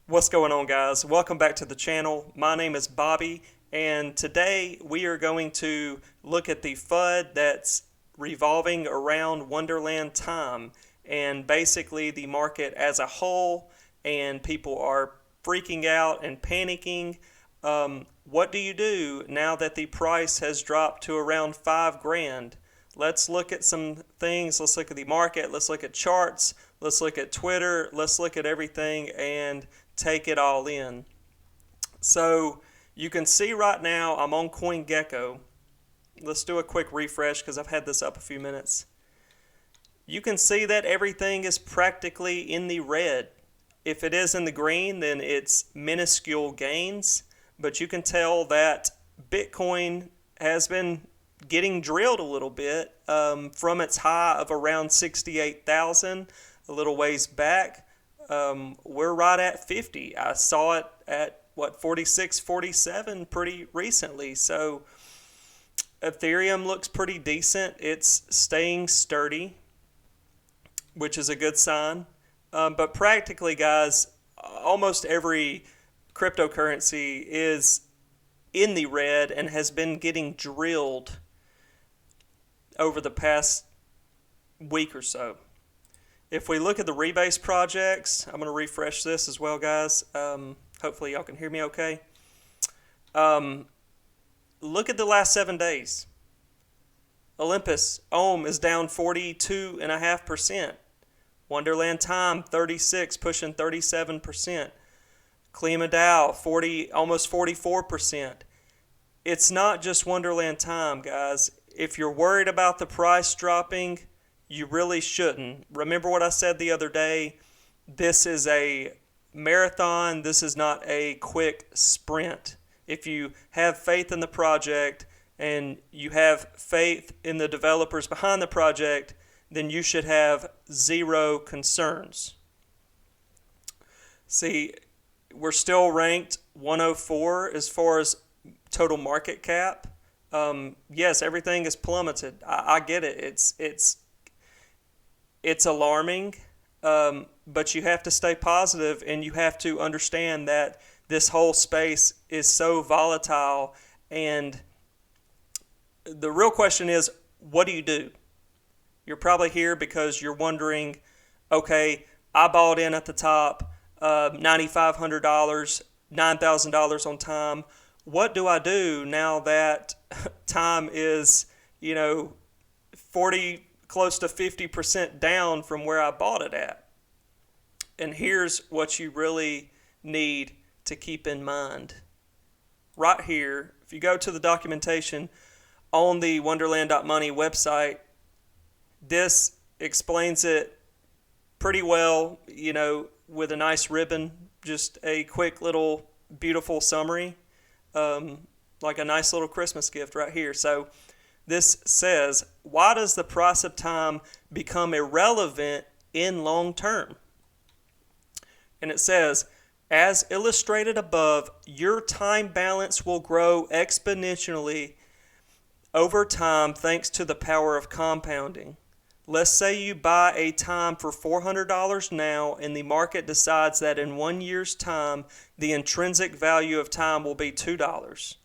What's going on, guys? Welcome back to the channel. My name is Bobby, and today we are going to look at the FUD that's revolving around Wonderland time and basically the market as a whole, and people are freaking out and panicking. What do you do now that the price has dropped to around 5 grand? Let's look at some things. Let's look at the market. Let's look at charts. Let's look at Twitter. Let's look at everything and take it all in. So you can see right now I'm on CoinGecko. Let's do a quick refresh because I've had this up a few minutes. You can see that everything is practically in the red. If it is in the green, then it's minuscule gains, but you can tell that Bitcoin has been getting drilled a little bit from its high of around 68,000 a little ways back. We're right at 50. I saw it at 46, 47 pretty recently. So Ethereum looks pretty decent. It's staying sturdy, which is a good sign. But practically, guys, almost every cryptocurrency is in the red and has been getting drilled over the past week or so. If we look at the Rebase projects, I'm going to refresh this as well, guys. Hopefully y'all can hear me okay. Look at the last 7 days. Olympus, Ohm is down 42.5%. Wonderland Time, 36, pushing 37%. Klima Dow, almost 44%. It's not just Wonderland Time, guys. If you're worried about the price dropping, you really shouldn't. Remember what I said the other day. This is a marathon. This is not a quick sprint. If you have faith in the project and you have faith in the developers behind the project, then you should have zero concerns. See, we're still ranked 104 as far as total market cap. Yes, everything is plummeted. I get it. It's alarming, but you have to stay positive and you have to understand that this whole space is so volatile. And the real question is, what do you do? You're probably here because you're wondering, okay, I bought in at the top, $9,500, $9,000 on time. What do I do now that time is, 40, close to 50% down from where I bought it at? And here's what you really need to keep in mind. Right here, if you go to the documentation on the Wonderland.money website, this explains it pretty well, with a nice ribbon, just a quick little beautiful summary, like a nice little Christmas gift right here. So this says, why does the price of time become irrelevant in long term? And it says, as illustrated above, your time balance will grow exponentially over time thanks to the power of compounding. Let's say you buy a time for $400 now and the market decides that in 1 year's time, the intrinsic value of time will be $2.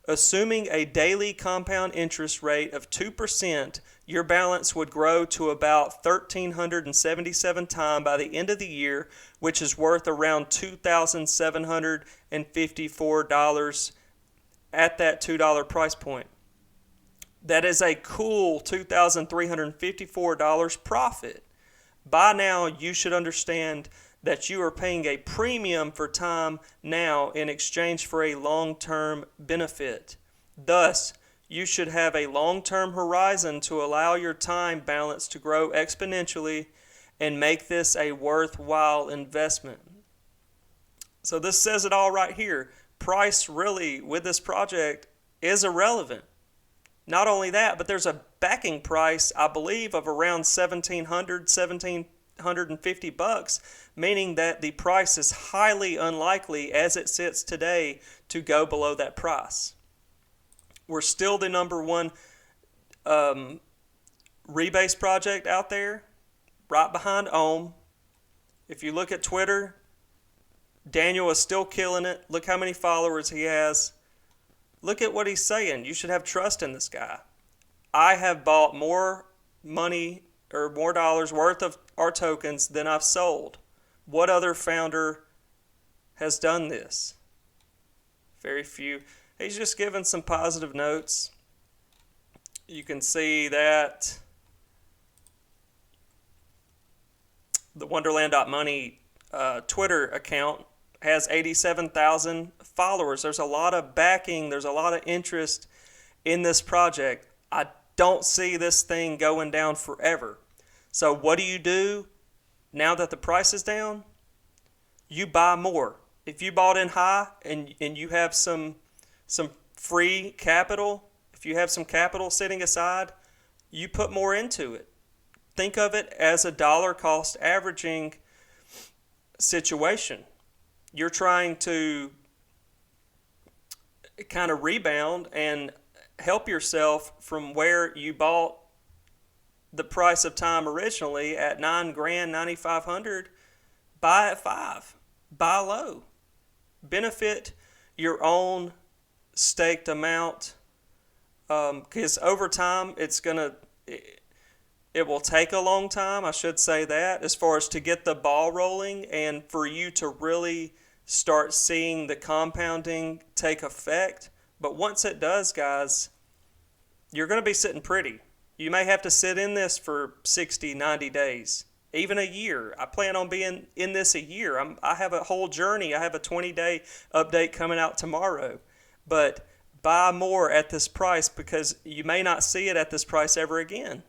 Assuming a daily compound interest rate of 2%, your balance would grow to about 1,377 time by the end of the year, which is worth around $2,754 at that $2 price point. That is a cool $2,354 profit. By now, you should understand that you are paying a premium for time now in exchange for a long-term benefit. Thus, you should have a long-term horizon to allow your time balance to grow exponentially and make this a worthwhile investment. So this says it all right here. Price really, with this project, is irrelevant. Not only that, but there's a backing price, I believe, of around $1,750, meaning that the price is highly unlikely as it sits today to go below that price. We're still the number one Rebase project out there, right behind Ohm. If you look at Twitter, Daniel is still killing it. Look how many followers he has. Look at what he's saying. You should have trust in this guy. I have bought more money or more dollars worth of our tokens than I've sold. What other founder has done this? Very few. He's just given some positive notes. You can see that the Wonderland.money Twitter account has 87,000 followers. There's a lot of backing. There's a lot of interest in this project. I don't see this thing going down forever. So what do? Now that the price is down? You buy more. If you bought in high and you have some free capital, if you have some capital sitting aside, you put more into it. Think of it as a dollar cost averaging situation. You're trying to kind of rebound and help yourself from where you bought the price of time originally at $9,000, $9,500. Buy at $5,000. Buy low. Benefit your own staked amount, because over time it will take a long time, I should say that, as far as to get the ball rolling and for you to really start seeing the compounding take effect. But once it does, guys, you're going to be sitting pretty. You may have to sit in this for 60, 90 days, even a year. I plan on being in this a year. I have a whole journey. I have a 20-day update coming out tomorrow. But buy more at this price because you may not see it at this price ever again.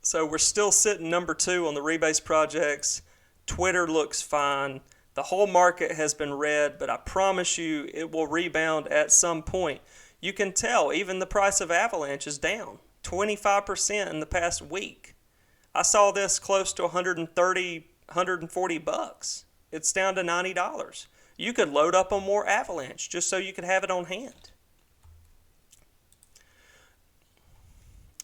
So we're still sitting number 2 on the Rebase projects. Twitter looks fine. The whole market has been red, but I promise you it will rebound at some point. You can tell even the price of Avalanche is down 25% in the past week. I saw this close to 130, 140 bucks. It's down to $90. You could load up on more Avalanche just so you could have it on hand.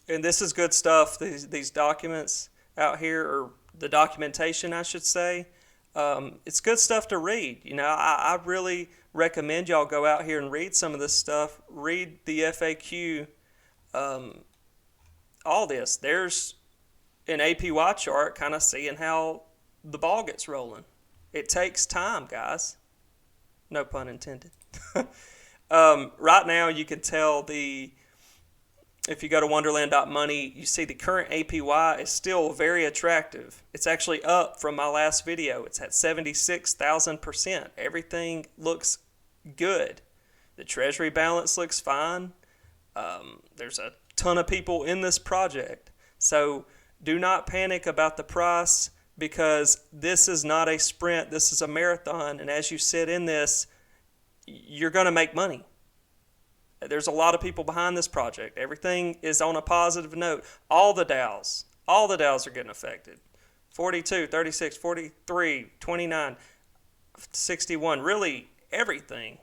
And this is good stuff. These documents out here, or the documentation, I should say. It's good stuff to read. You know, I really recommend y'all go out here and read some of this stuff. Read the FAQ. All this. There's an APY chart kind of seeing how the ball gets rolling. It takes time, guys. No pun intended. Right now, you can tell if you go to Wonderland.money, you see the current APY is still very attractive. It's actually up from my last video. It's at 76,000%. Everything looks good. The treasury balance looks fine. There's a ton of people in this project. So do not panic about the price, because this is not a sprint. This is a marathon. And as you sit in this, you're going to make money. There's a lot of people behind this project. Everything is on a positive note. All the DAOs are getting affected. 42, 36, 43, 29, 61, really everything.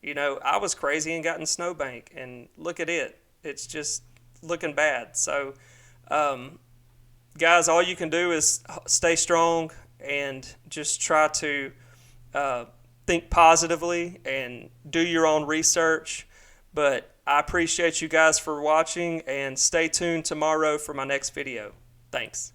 You know, I was crazy and got in Snowbank, and look at it. It's just looking bad. So, guys, all you can do is stay strong and just try to think positively and do your own research. But I appreciate you guys for watching, and stay tuned tomorrow for my next video. Thanks.